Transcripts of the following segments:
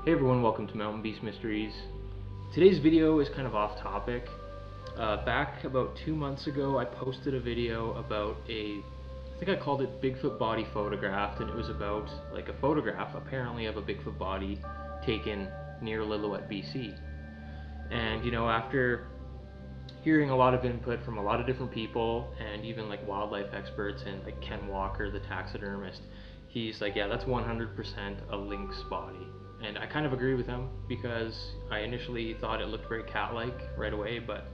Hey everyone, welcome to Mountain Beast Mysteries. Today's video is kind of off topic. Back about 2 months ago, I posted a video about I think I called it Bigfoot Body Photographed, and it was about like a photograph apparently of a Bigfoot body taken near Lillooet, BC. And after hearing a lot of input from a lot of different people, and even like wildlife experts and like Ken Walker, the taxidermist, he's like, yeah, that's 100% a lynx body. And I kind of agree with him, because I initially thought it looked very cat-like right away, but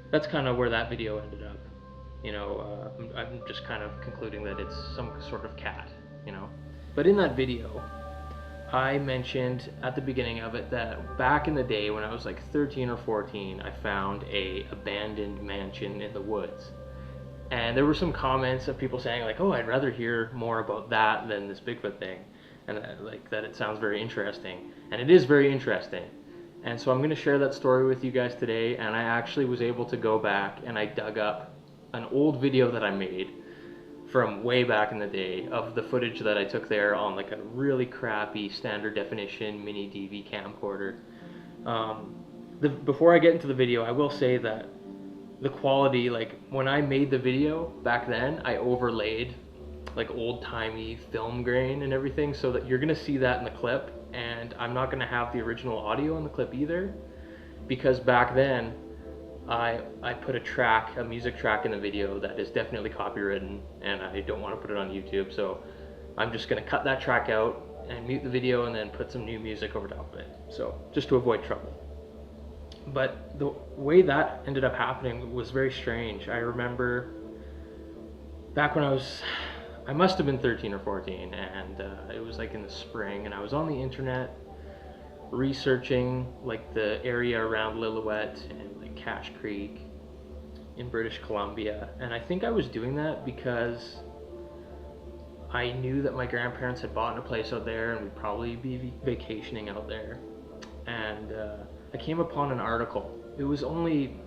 that's kind of where that video ended up. I'm just kind of concluding that it's some sort of cat, But in that video, I mentioned at the beginning of it that back in the day when I was like 13 or 14, I found a abandoned mansion in the woods. And there were some comments of people saying like, oh, I'd rather hear more about that than this Bigfoot thing. And that it sounds very interesting. And it is very interesting. And so I'm going to share that story with you guys today. And I actually was able to go back and I dug up an old video that I made from way back in the day of the footage that I took there on like a really crappy standard definition mini DV camcorder. Before I get into the video, I will say that the quality, like when I made the video back then, I overlaid like old-timey film grain and everything, so that you're gonna see that in the clip, and I'm not gonna have the original audio in the clip either, because back then I put a music track in the video that is definitely copywritten, and I don't want to put it on YouTube, so I'm just gonna cut that track out and mute the video and then put some new music over top of it, so just to avoid trouble. But the way that ended up happening was very strange. I remember back when I must have been 13 or 14, and it was like in the spring, and I was on the internet researching like the area around Lillooet and like Cache Creek in British Columbia. And I think I was doing that because I knew that my grandparents had bought a place out there and we'd probably be vacationing out there. And I came upon an article. It was only,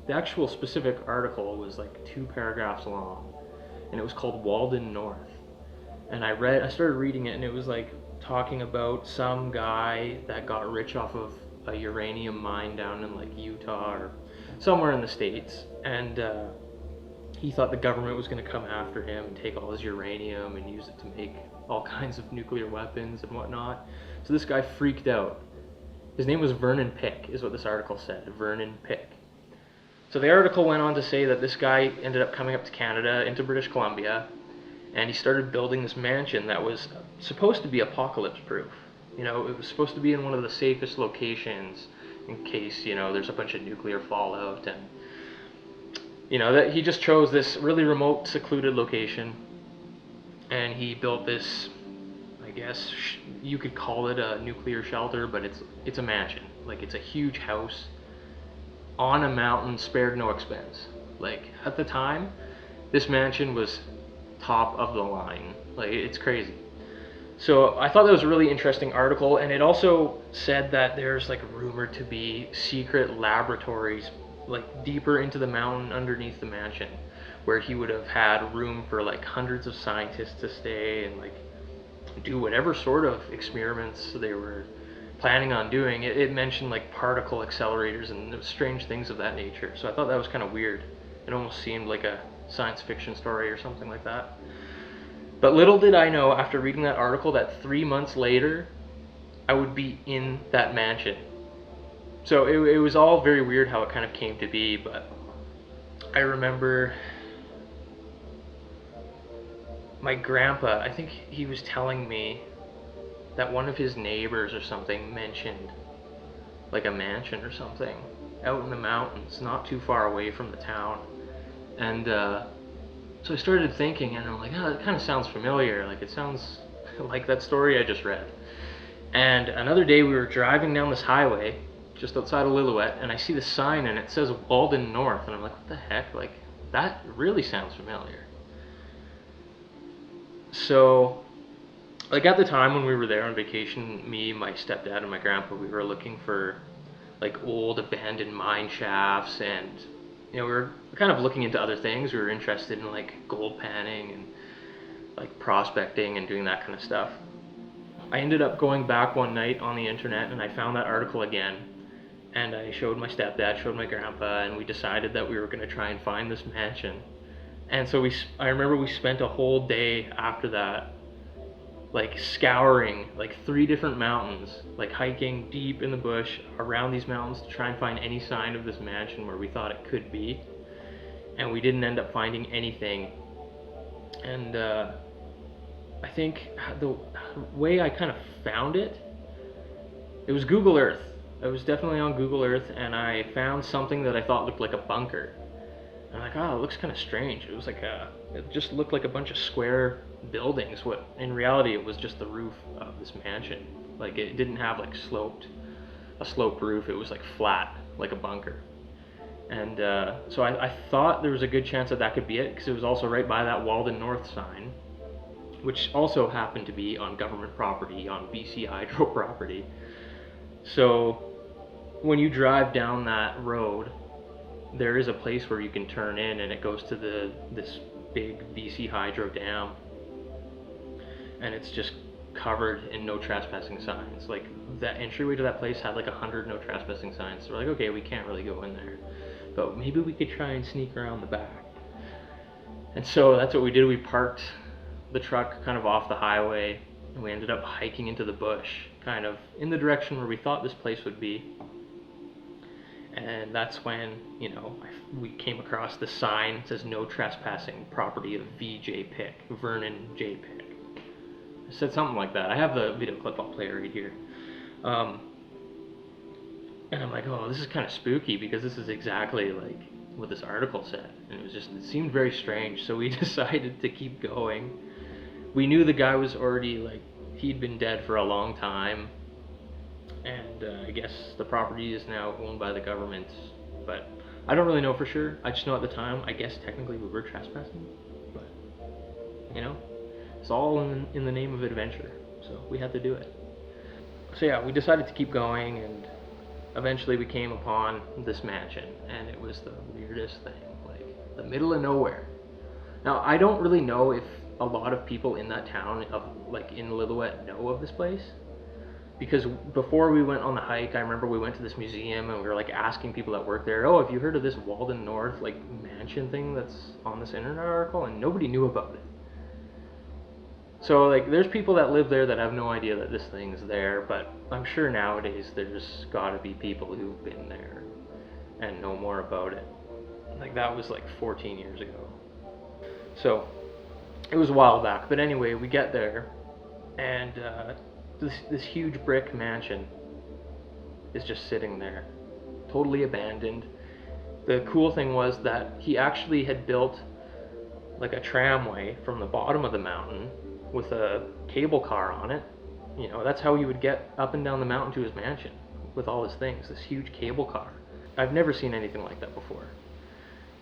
the actual specific article was like 2 paragraphs long, and it was called Walden North. And I started reading it, and it was like talking about some guy that got rich off of a uranium mine down in like Utah or somewhere in the States. And he thought the government was going to come after him and take all his uranium and use it to make all kinds of nuclear weapons and whatnot. So this guy freaked out. His name was Vernon Pick, is what this article said, Vernon Pick. So the article went on to say that this guy ended up coming up to Canada, into British Columbia, and he started building this mansion that was supposed to be apocalypse proof. It was supposed to be in one of the safest locations in case, there's a bunch of nuclear fallout, and that he just chose this really remote, secluded location, and he built this, I guess you could call it a nuclear shelter, but it's a mansion. Like, it's a huge house on a mountain, spared no expense. Like, at the time, this mansion was top of the line. Like, it's crazy. So I thought that was a really interesting article, and it also said that there's like rumored to be secret laboratories like deeper into the mountain underneath the mansion, where he would have had room for like hundreds of scientists to stay and like do whatever sort of experiments they were planning on doing. It mentioned like particle accelerators and strange things of that nature. So I thought that was kind of weird. It almost seemed like a science fiction story or something like that. But little did I know, after reading that article, that 3 months later I would be in that mansion. So it was all very weird how it kind of came to be. But I remember my grandpa, I think he was telling me that one of his neighbors or something mentioned like a mansion or something out in the mountains, not too far away from the town. And so I started thinking, and I'm like, oh, that kind of sounds familiar. Like, it sounds like that story I just read. And another day we were driving down this highway just outside of Lillooet, and I see the sign and it says Walden North, and I'm like, what the heck? Like, that really sounds familiar. So like, at the time when we were there on vacation, me, my stepdad, and my grandpa, we were looking for like old abandoned mine shafts, and we were kind of looking into other things. We were interested in like gold panning and like prospecting and doing that kind of stuff. I ended up going back one night on the internet and I found that article again. And I showed my stepdad, showed my grandpa, and we decided that we were going to try and find this mansion. And so I remember we spent a whole day after that, like scouring like 3 different mountains, like hiking deep in the bush around these mountains to try and find any sign of this mansion where we thought it could be. And we didn't end up finding anything. And I think the way I kind of found it, it was Google Earth. I was definitely on Google Earth, and I found something that I thought looked like a bunker. And I'm like, oh, it looks kind of strange. It was like it just looked like a bunch of square buildings. What in reality it was just the roof of this mansion. Like it didn't have like a sloped roof. It was like flat, like a bunker. And so I thought there was a good chance that could be it, because it was also right by that Walden North sign, which also happened to be on government property, on BC Hydro property. So when you drive down that road, there is a place where you can turn in, and it goes to this big BC Hydro dam, and it's just covered in no trespassing signs. Like that entryway to that place had like 100 no trespassing signs. So we're like, okay, we can't really go in there, but maybe we could try and sneak around the back. And so that's what we did. We parked the truck kind of off the highway, and we ended up hiking into the bush, kind of in the direction where we thought this place would be. And that's when, you know, we came across the sign that says no trespassing, property of VJ Pick, Vernon J. Pick. It said something like that. I have the video clip, I'll play right here. And I'm like, oh, this is kind of spooky, because this is exactly like what this article said. And it seemed very strange, so we decided to keep going. We knew the guy was already, like, he'd been dead for a long time. And I guess the property is now owned by the government, but I don't really know for sure. I just know at the time, I guess technically we were trespassing, but you know, it's all in the name of adventure, so we had to do it. So yeah, we decided to keep going, and eventually we came upon this mansion, and it was the weirdest thing, like the middle of nowhere. Now I don't really know if a lot of people in that town, like in Lillooet, know of this place. Because before we went on the hike, I remember we went to this museum and we were like asking people that work there, oh, have you heard of this Walden North like mansion thing that's on this internet article? And nobody knew about it. So like there's people that live there that have no idea that this thing's there, but I'm sure nowadays there's gotta be people who've been there and know more about it. Like that was like 14 years ago. So it was a while back, but anyway, we get there, and this huge brick mansion is just sitting there, totally abandoned. The cool thing was that he actually had built like a tramway from the bottom of the mountain with a cable car on it. You know, that's how he would get up and down the mountain to his mansion with all his things, this huge cable car. I've never seen anything like that before.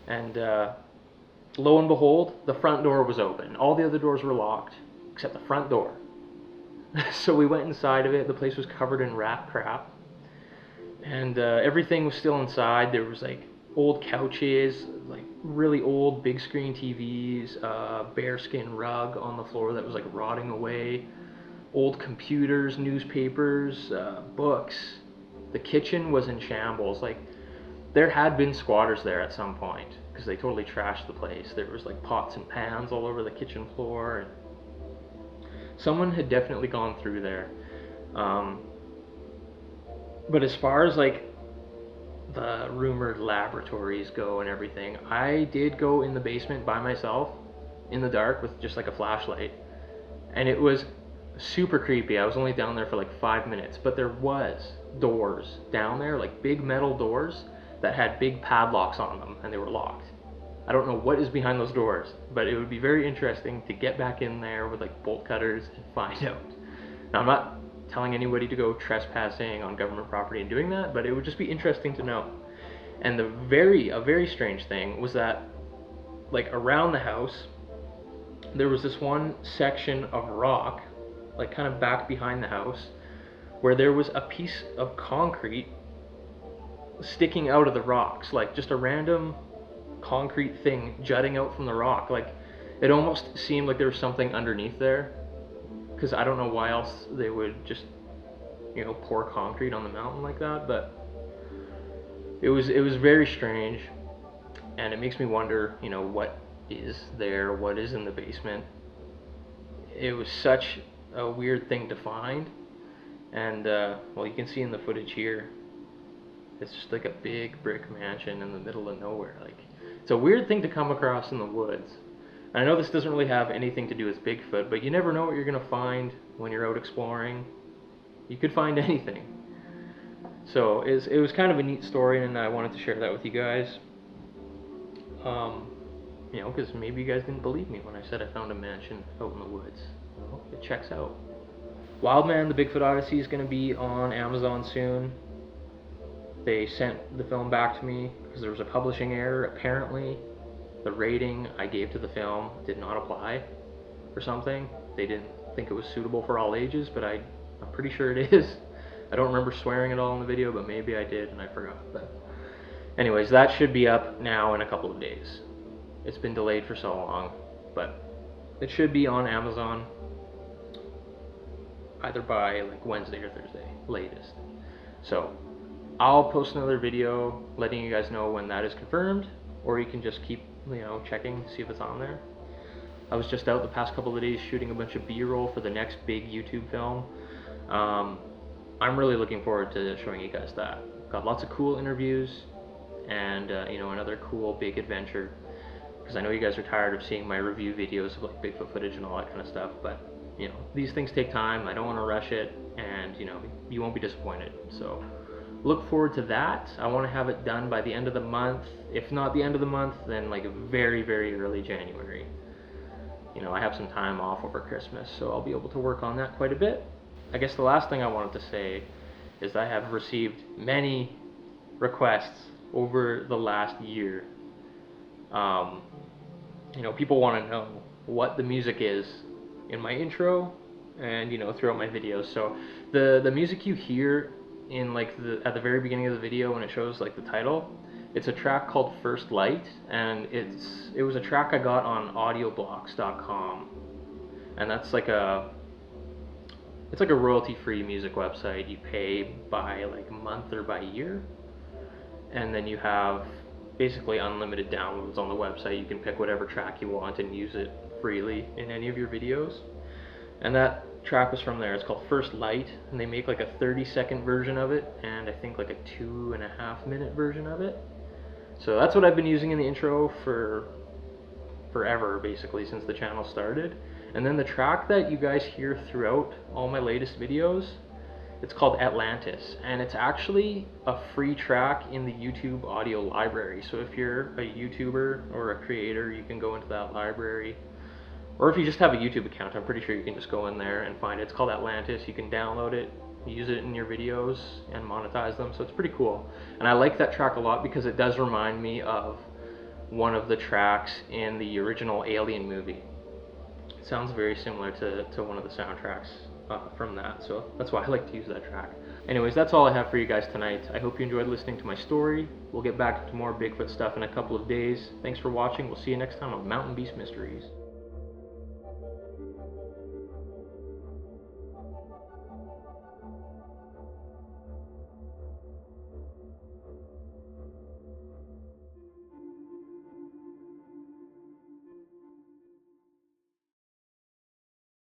And lo and behold, the front door was open. All the other doors were locked except the front door. So we went inside of it. The place was covered in rat crap, and everything was still inside. There was like old couches, like really old big screen TVs, bearskin rug on the floor that was like rotting away, old computers, newspapers, books. The kitchen was in shambles. Like there had been squatters there at some point, because they totally trashed the place. There was like pots and pans all over the kitchen floor, and someone had definitely gone through there. But as far as like the rumored laboratories go and everything, I did go in the basement by myself in the dark with just like a flashlight, and it was super creepy. I was only down there for like 5 minutes, but there was doors down there, like big metal doors that had big padlocks on them, and they were locked. I don't know what is behind those doors, but it would be very interesting to get back in there with like bolt cutters and find out. Now I'm not telling anybody to go trespassing on government property and doing that, but it would just be interesting to know. And a very strange thing was that like around the house, there was this one section of rock, like kind of back behind the house, where there was a piece of concrete sticking out of the rocks, like just a random concrete thing jutting out from the rock. Like it almost seemed like there was something underneath there. because I don't know why else they would just, you know, pour concrete on the mountain like that. But it was very strange, and it makes me wonder, you know, what is there, what is in the basement. It was such a weird thing to find, and well, you can see in the footage here, it's just like a big brick mansion in the middle of nowhere. Like, it's a weird thing to come across in the woods. And I know this doesn't really have anything to do with Bigfoot, but you never know what you're gonna find when you're out exploring. You could find anything. So it was kind of a neat story, and I wanted to share that with you guys. You know, because maybe you guys didn't believe me when I said I found a mansion out in the woods. Well, it checks out. WILDMAN, the Bigfoot Odyssey, is going to be on Amazon soon. They sent the film back to me because there was a publishing error. Apparently, the rating I gave to the film did not apply or something. They didn't think it was suitable for all ages, but I'm pretty sure it is. I don't remember swearing at all in the video, but maybe I did and I forgot. But anyways, that should be up now in a couple of days. It's been delayed for so long, but it should be on Amazon either by like Wednesday or Thursday, latest. So I'll post another video letting you guys know when that is confirmed, or you can just keep, you know, checking to see if it's on there. I was just out the past couple of days shooting a bunch of B-roll for the next big YouTube film. I'm really looking forward to showing you guys that. Got lots of cool interviews and you know, another cool big adventure. Because I know you guys are tired of seeing my review videos of like Bigfoot footage and all that kind of stuff, but you know, these things take time. I don't want to rush it, and you know, you won't be disappointed. So look forward to that. I want to have it done by the end of the month. If not the end of the month, then like very, very early January. You know, I have some time off over Christmas, so I'll be able to work on that quite a bit. I guess the last thing I wanted to say is I have received many requests over the last year. You know, people want to know what the music is in my intro and, you know, throughout my videos. So the music you hear in like at the very beginning of the video when it shows like the title, it's a track called First Light, and it was a track I got on audioblocks.com, and that's like it's like a royalty-free music website. You pay by like month or by year, and then you have basically unlimited downloads on the website. You can pick whatever track you want and use it freely in any of your videos. And that track was from there. It's called First Light, and they make like a 30-second version of it, and I think like a 2.5-minute version of it. So that's what I've been using in the intro for forever, basically, since the channel started. And then the track that you guys hear throughout all my latest videos, it's called Atlantis, and it's actually a free track in the YouTube audio library. So if you're a YouTuber or a creator, you can go into that library. Or if you just have a YouTube account, I'm pretty sure you can just go in there and find it. It's called Atlantis. You can download it, use it in your videos, and monetize them. So it's pretty cool. And I like that track a lot because it does remind me of one of the tracks in the original Alien movie. It sounds very similar to one of the soundtracks from that, so that's why I like to use that track. Anyways, that's all I have for you guys tonight. I hope you enjoyed listening to my story. We'll get back to more Bigfoot stuff in a couple of days. Thanks for watching. We'll see you next time on Mountain Beast Mysteries.